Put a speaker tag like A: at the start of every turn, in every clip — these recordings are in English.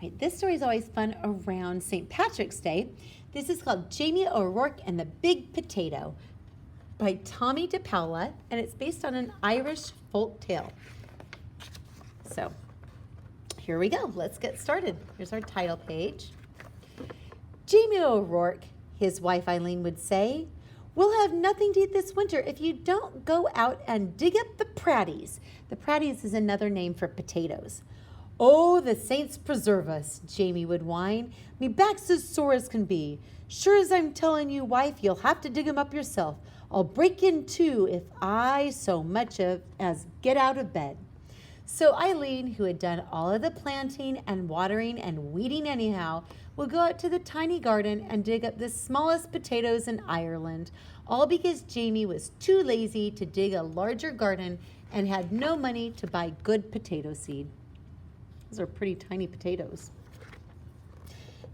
A: right, this story is always fun around St. Patrick's Day. This is called Jamie O'Rourke and the Big Potato by Tommy DePaula, and it's based on an Irish folk tale. So here we go. Let's get started. Here's our title page. Jamie O'Rourke, his wife Eileen would say, "We'll have nothing to eat this winter if you don't go out and dig up the pratties." The pratties is another name for potatoes. "Oh, the saints preserve us," Jamie would whine. "Me back's as sore as can be. Sure as I'm telling you, wife, you'll have to dig 'em up yourself. I'll break in two if I so much as get out of bed." So Eileen, who had done all of the planting and watering and weeding anyhow, would go out to the tiny garden and dig up the smallest potatoes in Ireland, all because Jamie was too lazy to dig a larger garden and had no money to buy good potato seed. Those are pretty tiny potatoes.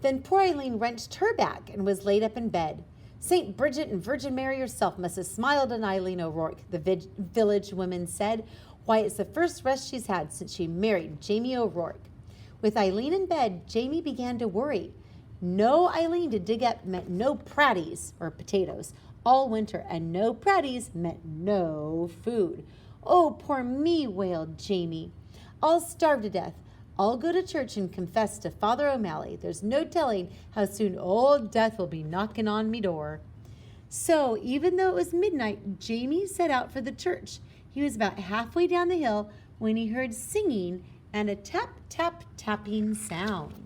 A: Then poor Eileen wrenched her back and was laid up in bed. St. Bridget and Virgin Mary herself must have smiled on Eileen O'Rourke, the village women said. Why, it's the first rest she's had since she married Jamie O'Rourke. With Eileen in bed, Jamie began to worry. No Eileen to dig up meant no pratties, or potatoes, all winter, and no pratties meant no food. "Oh, poor me," wailed Jamie. "I'll starve to death. I'll go to church and confess to Father O'Malley. There's no telling how soon old death will be knocking on me door." So, even though it was midnight, Jamie set out for the church. He was about halfway down the hill when he heard singing and a tap, tap, tapping sound.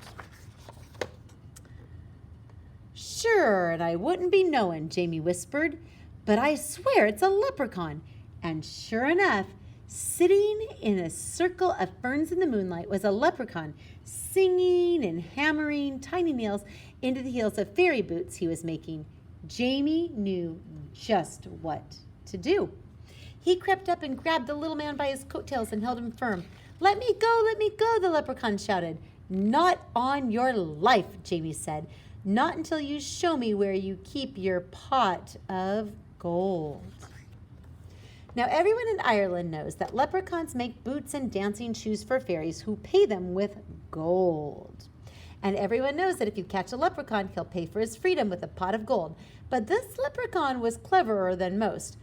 A: "Sure, and I wouldn't be knowing," Jamie whispered, "but I swear it's a leprechaun." And sure enough, sitting in a circle of ferns in the moonlight was a leprechaun, singing and hammering tiny nails into the heels of fairy boots he was making. Jamie knew just what to do. He crept up and grabbed the little man by his coattails and held him firm. Let me go," the leprechaun shouted. "Not on your life," Jamie said. "Not until you show me where you keep your pot of gold." Now, everyone in Ireland knows that leprechauns make boots and dancing shoes for fairies who pay them with gold. And everyone knows that if you catch a leprechaun, he'll pay for his freedom with a pot of gold. But this leprechaun was cleverer than most.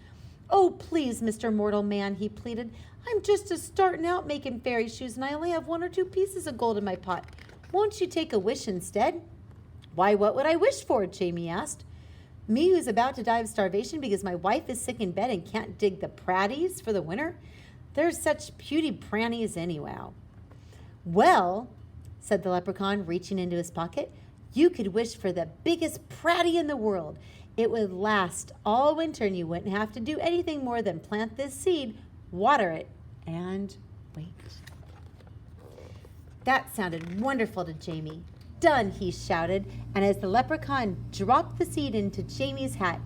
A: "Oh, please, Mr. Mortal Man," he pleaded. "I'm just starting out making fairy shoes, and I only have 1 or 2 pieces of gold in my pot. Won't you take a wish instead?" "Why, what would I wish for?" Jamie asked. "Me, who's about to die of starvation because my wife is sick in bed and can't dig the pratties for the winter? They're such puny prannies anyhow." "Well," said the leprechaun, reaching into his pocket, "you could wish for the biggest pratty in the world. It would last all winter, and you wouldn't have to do anything more than plant this seed, water it, and wait." That sounded wonderful to Jamie. "Done," he shouted, and as the leprechaun dropped the seed into Jamie's hat,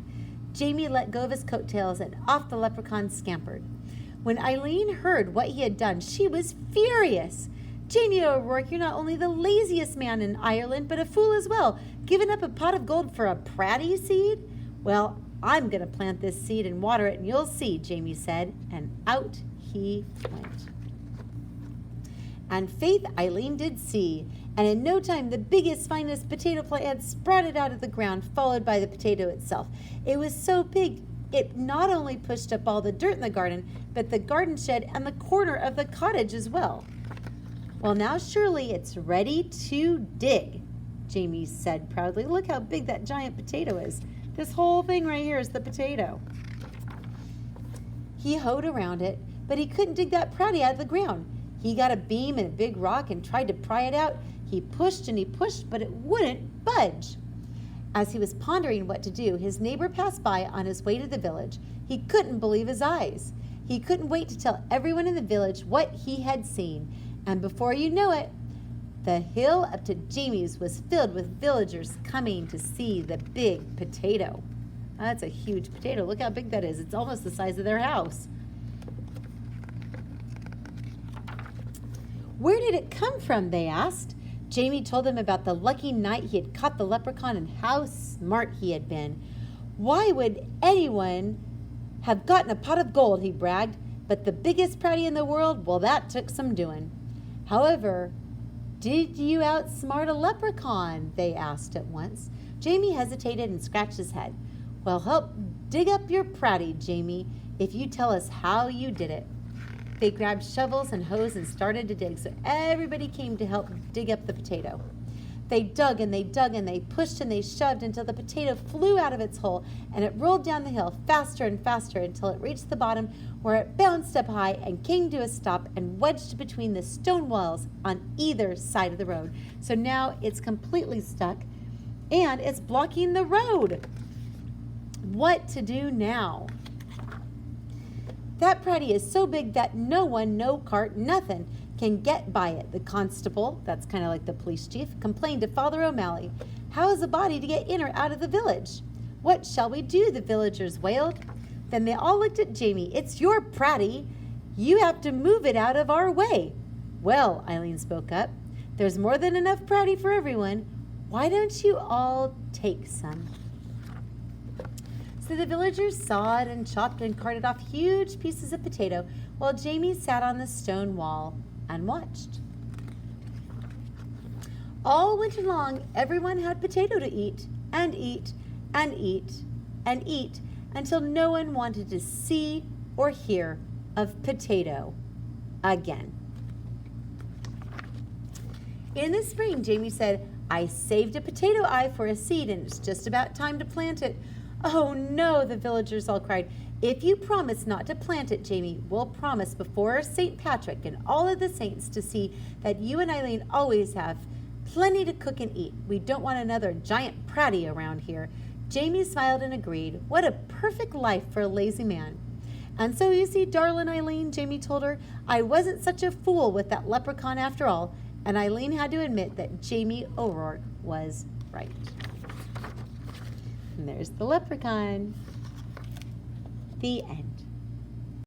A: Jamie let go of his coattails and off the leprechaun scampered. When Eileen heard what he had done, she was furious. "Jamie O'Rourke, you're not only the laziest man in Ireland, but a fool as well, giving up a pot of gold for a pratty seed." "Well, I'm going to plant this seed and water it, and you'll see," Jamie said, and out he went. And faith, Eileen did see, and in no time the biggest, finest potato plant had sprouted out of the ground, followed by the potato itself. It was so big, it not only pushed up all the dirt in the garden, but the garden shed and the corner of the cottage as well. "Well, now surely it's ready to dig," Jamie said proudly. "Look how big that giant potato is. This whole thing right here is the potato." He hoed around it, but he couldn't dig that pratty out of the ground. He got a beam and a big rock and tried to pry it out. He pushed and he pushed, but it wouldn't budge. As he was pondering what to do, his neighbor passed by on his way to the village. He couldn't believe his eyes. He couldn't wait to tell everyone in the village what he had seen. And before you know it, the hill up to Jamie's was filled with villagers coming to see the big potato. That's a huge potato. Look how big that is. It's almost the size of their house. "Where did it come from?" they asked. Jamie told them about the lucky night he had caught the leprechaun and how smart he had been. "Why would anyone have gotten a pot of gold?" he bragged. "But the biggest pratty in the world, well, that took some doing. However, Did you outsmart a leprechaun? They asked at once. Jamie hesitated and scratched his head. Well, help dig up your pratty, Jamie, if you tell us how you did it. They grabbed shovels and hoes and started to dig, so everybody came to help dig up the potato. They dug and they dug and they pushed and they shoved until the potato flew out of its hole, and it rolled down the hill faster and faster until it reached the bottom, where it bounced up high and came to a stop and wedged between the stone walls on either side of the road. So now it's completely stuck and it's blocking the road. What to do now? That pratty is so big that no one, no cart, nothing can get by it. The constable, that's kind of like the police chief, complained to Father O'Malley. How is a body to get in or out of the village? What shall we do? The villagers wailed. Then they all looked at Jamie. It's your pratty. You have to move it out of our way. Well, Eileen spoke up, there's more than enough pratty for everyone. Why don't you all take some? So the villagers sawed and chopped and carted off huge pieces of potato while Jamie sat on the stone wall and watched. All winter long, everyone had potato to eat and eat and eat and eat until no one wanted to see or hear of potato again. In the spring, Jamie said, I saved a potato eye for a seed and it's just about time to plant it. Oh no, the villagers all cried. If you promise not to plant it, Jamie, we'll promise before St. Patrick and all of the saints to see that you and Eileen always have plenty to cook and eat. We don't want another giant pratty around here. Jamie smiled and agreed. What a perfect life for a lazy man. And so you see, darling Eileen, Jamie told her, I wasn't such a fool with that leprechaun after all. And Eileen had to admit that Jamie O'Rourke was right. And there's the leprechaun. The end.